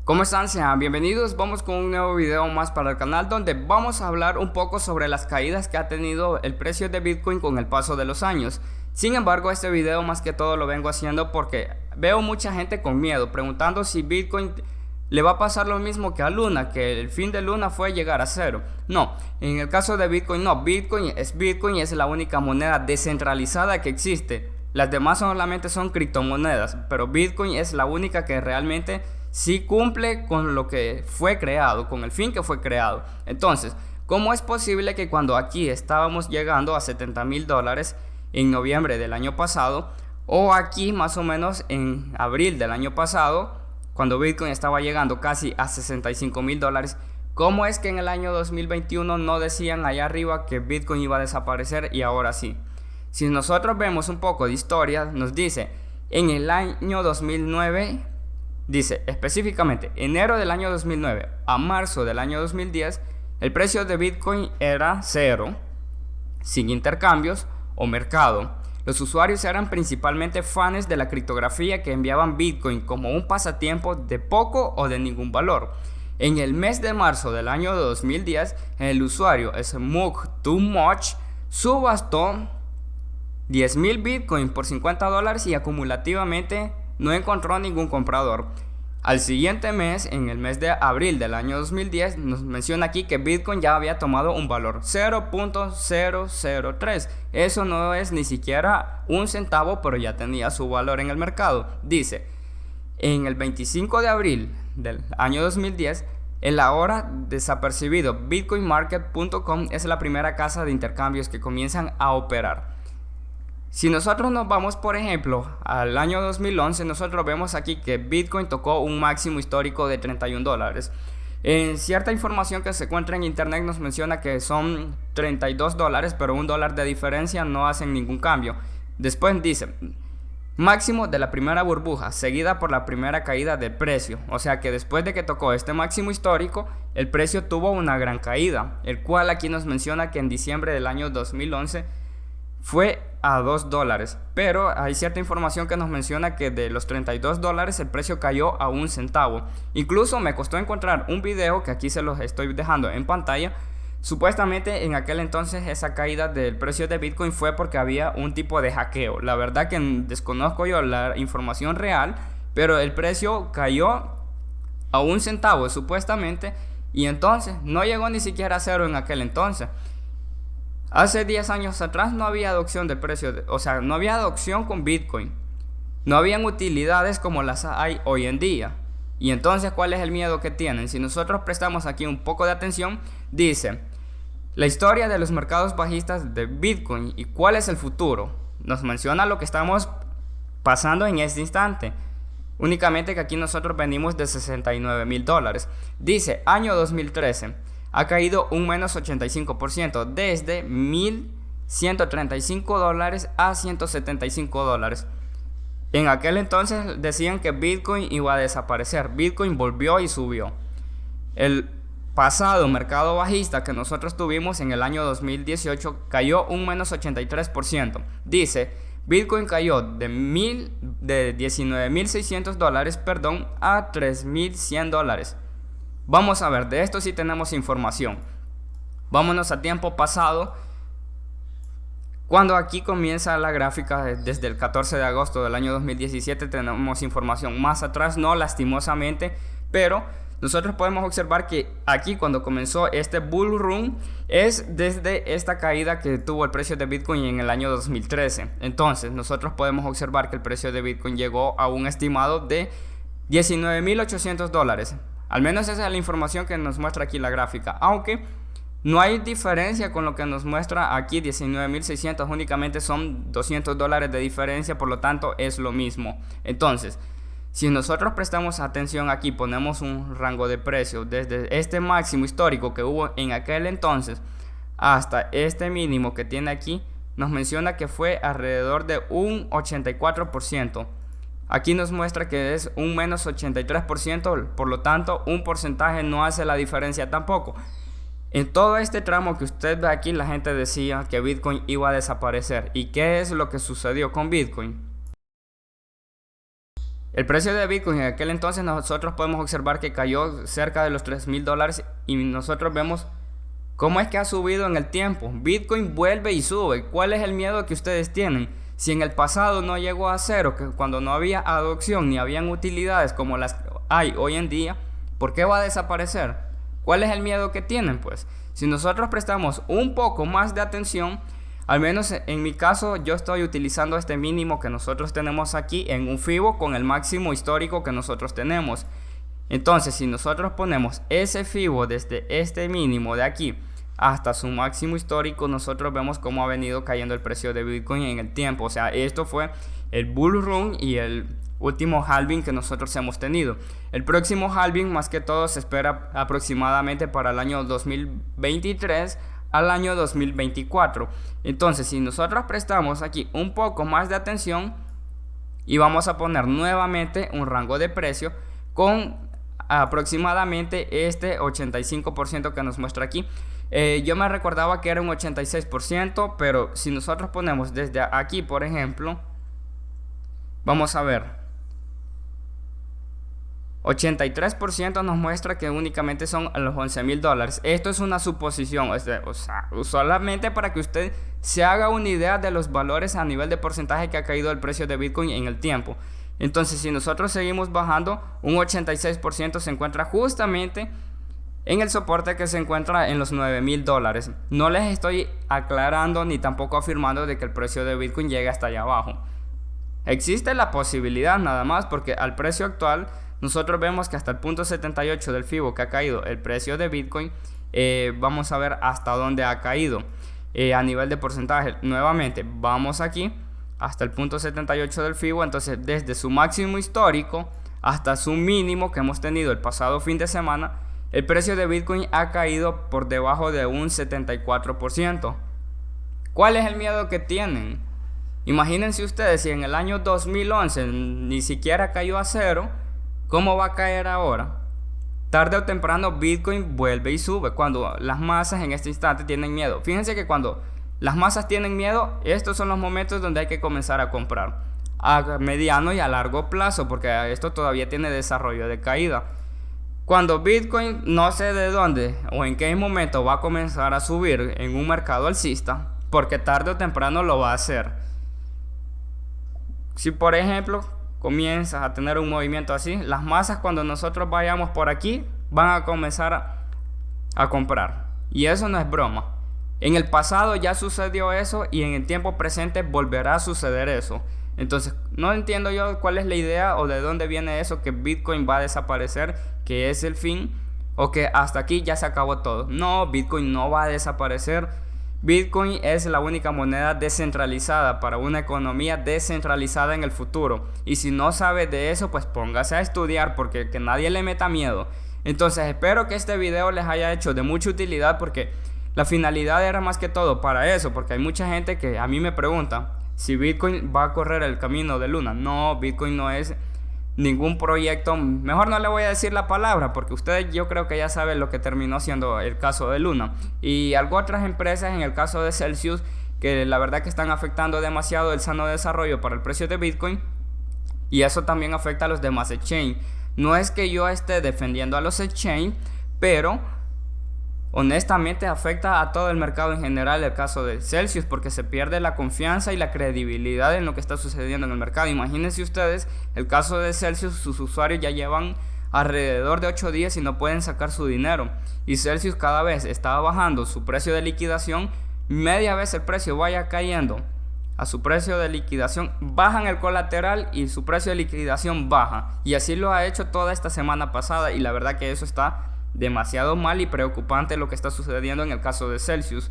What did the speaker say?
¿Cómo están? Sean bienvenidos, vamos con un nuevo video más para el canal donde vamos a hablar un poco sobre las caídas que ha tenido el precio de Bitcoin con el paso de los años. Sin embargo, este video más que todo lo vengo haciendo porque veo mucha gente con miedo preguntando si Bitcoin le va a pasar lo mismo que a Luna, que el fin de Luna fue llegar a cero. No, en el caso de Bitcoin no, Bitcoin es la única moneda descentralizada que existe. Las demás solamente son criptomonedas, pero Bitcoin es la única que realmente sí cumple con lo que fue creado, con el fin que fue creado. Entonces, ¿cómo es posible que cuando aquí estábamos llegando a $70,000 en noviembre del año pasado, o aquí más o menos en abril del año pasado, cuando Bitcoin estaba llegando casi a $65,000, cómo es que en el año 2021 no decían allá arriba que Bitcoin iba a desaparecer y ahora sí? Si nosotros vemos un poco de historia, nos dice en el año 2009, dice específicamente enero del año 2009 a marzo del año 2010, el precio de Bitcoin era cero, sin intercambios o mercado. Los usuarios eran principalmente fans de la criptografía que enviaban Bitcoin como un pasatiempo de poco o de ningún valor. En el mes de marzo del año 2010, el usuario Smug2Much subastó 10,000 Bitcoin por $50 y acumulativamente no encontró ningún comprador. Al siguiente mes, en el mes de abril del año 2010, nos menciona aquí que Bitcoin ya había tomado un valor 0.003. Eso no es ni siquiera un centavo, pero ya tenía su valor en el mercado. Dice, en el 25 de abril del año 2010, el ahora desapercibido bitcoinmarket.com es la primera casa de intercambios que comienzan a operar. Si nosotros nos vamos, por ejemplo, al año 2011, nosotros vemos aquí que Bitcoin tocó un máximo histórico de $31. En cierta información que se encuentra en internet nos menciona que son $32, pero $1 de diferencia no hacen ningún cambio. Después dice, máximo de la primera burbuja, seguida por la primera caída de precio. O sea que después de que tocó este máximo histórico, el precio tuvo una gran caída, el cual aquí nos menciona que en diciembre del año 2011 fue a $2, pero hay cierta información que nos menciona que de los $32 el precio cayó a un centavo. Incluso me costó encontrar un video que aquí se los estoy dejando en pantalla. Supuestamente en aquel entonces esa caída del precio de Bitcoin fue porque había un tipo de hackeo. La verdad que desconozco yo la información real, pero el precio cayó a un centavo supuestamente, y entonces no llegó ni siquiera a cero en aquel entonces. Hace 10 años atrás no había adopción del precio, no había adopción con Bitcoin. No habían utilidades como las hay hoy en día. Y entonces, ¿cuál es el miedo que tienen? Si nosotros prestamos aquí un poco de atención, dice, la historia de los mercados bajistas de Bitcoin y cuál es el futuro. Nos menciona lo que estamos pasando en este instante. Únicamente que aquí nosotros venimos de $69,000. Dice, año 2013. Ha caído un menos 85%, desde $1,135 a $175. En aquel entonces decían que Bitcoin iba a desaparecer. Bitcoin volvió y subió. El pasado mercado bajista que nosotros tuvimos en el año 2018 cayó un menos 83%. Dice, Bitcoin cayó de $19,600, a $3,100. Vamos a ver, de esto sí tenemos información. Vámonos a tiempo pasado, cuando aquí comienza la gráfica desde el 14 de agosto del año 2017 tenemos información. Más atrás no, lastimosamente, pero nosotros podemos observar que aquí cuando comenzó este bull run es desde esta caída que tuvo el precio de Bitcoin en el año 2013. Entonces nosotros podemos observar que el precio de Bitcoin llegó a un estimado de $19,800. Al menos esa es la información que nos muestra aquí la gráfica, aunque no hay diferencia con lo que nos muestra aquí 19,600, únicamente son $200 de diferencia, por lo tanto es lo mismo. Entonces, si nosotros prestamos atención aquí, ponemos un rango de precio desde este máximo histórico que hubo en aquel entonces hasta este mínimo que tiene aquí, nos menciona que fue alrededor de un 84%. Aquí nos muestra que es un menos 83%, por lo tanto un porcentaje no hace la diferencia tampoco. En todo este tramo que usted ve aquí, la gente decía que Bitcoin iba a desaparecer. ¿Y qué es lo que sucedió con Bitcoin? El precio de Bitcoin en aquel entonces nosotros podemos observar que cayó cerca de los $3,000 y nosotros vemos cómo es que ha subido en el tiempo. Bitcoin vuelve y sube. ¿Cuál es el miedo que ustedes tienen? Si en el pasado no llegó a cero, que cuando no había adopción ni habían utilidades como las hay hoy en día, ¿por qué va a desaparecer? ¿Cuál es el miedo que tienen? Pues si nosotros prestamos un poco más de atención, al menos en mi caso yo estoy utilizando este mínimo que nosotros tenemos aquí en un FIBO con el máximo histórico que nosotros tenemos. Entonces si nosotros ponemos ese FIBO desde este mínimo de aquí hasta su máximo histórico, nosotros vemos cómo ha venido cayendo el precio de Bitcoin en el tiempo. O sea, esto fue el bull run y el último halving que nosotros hemos tenido. El próximo halving más que todo se espera aproximadamente para el año 2023 al año 2024. Entonces si nosotros prestamos aquí un poco más de atención y vamos a poner nuevamente un rango de precio con aproximadamente este 85% que nos muestra aquí. Yo me recordaba que era un 86%, pero si nosotros ponemos desde aquí, por ejemplo, vamos a ver, 83% nos muestra que únicamente son los $11,000. Esto es una suposición, o sea, solamente para que usted se haga una idea de los valores a nivel de porcentaje que ha caído el precio de Bitcoin en el tiempo. Entonces si nosotros seguimos bajando, un 86% se encuentra justamente en el soporte que se encuentra en los $9,000. No les estoy aclarando ni tampoco afirmando de que el precio de Bitcoin llegue hasta allá abajo. Existe la posibilidad nada más, porque al precio actual nosotros vemos que hasta el punto 78 del FIBO que ha caído el precio de Bitcoin, vamos a ver hasta dónde ha caído a nivel de porcentaje. Nuevamente vamos aquí hasta el punto 78 del FIBO, entonces desde su máximo histórico hasta su mínimo que hemos tenido el pasado fin de semana, el precio de Bitcoin ha caído por debajo de un 74%. ¿Cuál es el miedo que tienen? Imagínense ustedes si en el año 2011 ni siquiera cayó a cero, ¿cómo va a caer ahora? Tarde o temprano Bitcoin vuelve y sube cuando las masas en este instante tienen miedo. Fíjense que cuando las masas tienen miedo, estos son los momentos donde hay que comenzar a comprar a mediano y a largo plazo, porque esto todavía tiene desarrollo de caída. Cuando Bitcoin no sé de dónde o en qué momento va a comenzar a subir en un mercado alcista, porque tarde o temprano lo va a hacer. Si por ejemplo comienzas a tener un movimiento así, las masas cuando nosotros vayamos por aquí van a comenzar a comprar. Y eso no es broma. En el pasado ya sucedió eso y en el tiempo presente volverá a suceder eso. Entonces no entiendo yo cuál es la idea o de dónde viene eso que Bitcoin va a desaparecer, que es el fin, o que hasta aquí ya se acabó todo. No, Bitcoin no va a desaparecer. Bitcoin es la única moneda descentralizada para una economía descentralizada en el futuro. Y si no sabe de eso, pues póngase a estudiar, porque que nadie le meta miedo. Entonces espero que este video les haya hecho de mucha utilidad, porque la finalidad era más que todo para eso, porque hay mucha gente que a mí me pregunta si Bitcoin va a correr el camino de Luna. No, Bitcoin no es ningún proyecto. Mejor no le voy a decir la palabra, porque ustedes yo creo que ya saben lo que terminó siendo el caso de Luna. Y algo otras empresas en el caso de Celsius, que la verdad que están afectando demasiado el sano desarrollo para el precio de Bitcoin. Y eso también afecta a los demás exchange. No es que yo esté defendiendo a los exchange, pero honestamente afecta a todo el mercado en general el caso de Celsius, porque se pierde la confianza y la credibilidad en lo que está sucediendo en el mercado. Imagínense ustedes el caso de Celsius, sus usuarios ya llevan alrededor de 8 días y no pueden sacar su dinero, y Celsius cada vez está bajando su precio de liquidación. Media vez el precio vaya cayendo a su precio de liquidación, bajan el colateral y su precio de liquidación baja, y así lo ha hecho toda esta semana pasada, y la verdad que eso está demasiado mal y preocupante lo que está sucediendo en el caso de Celsius.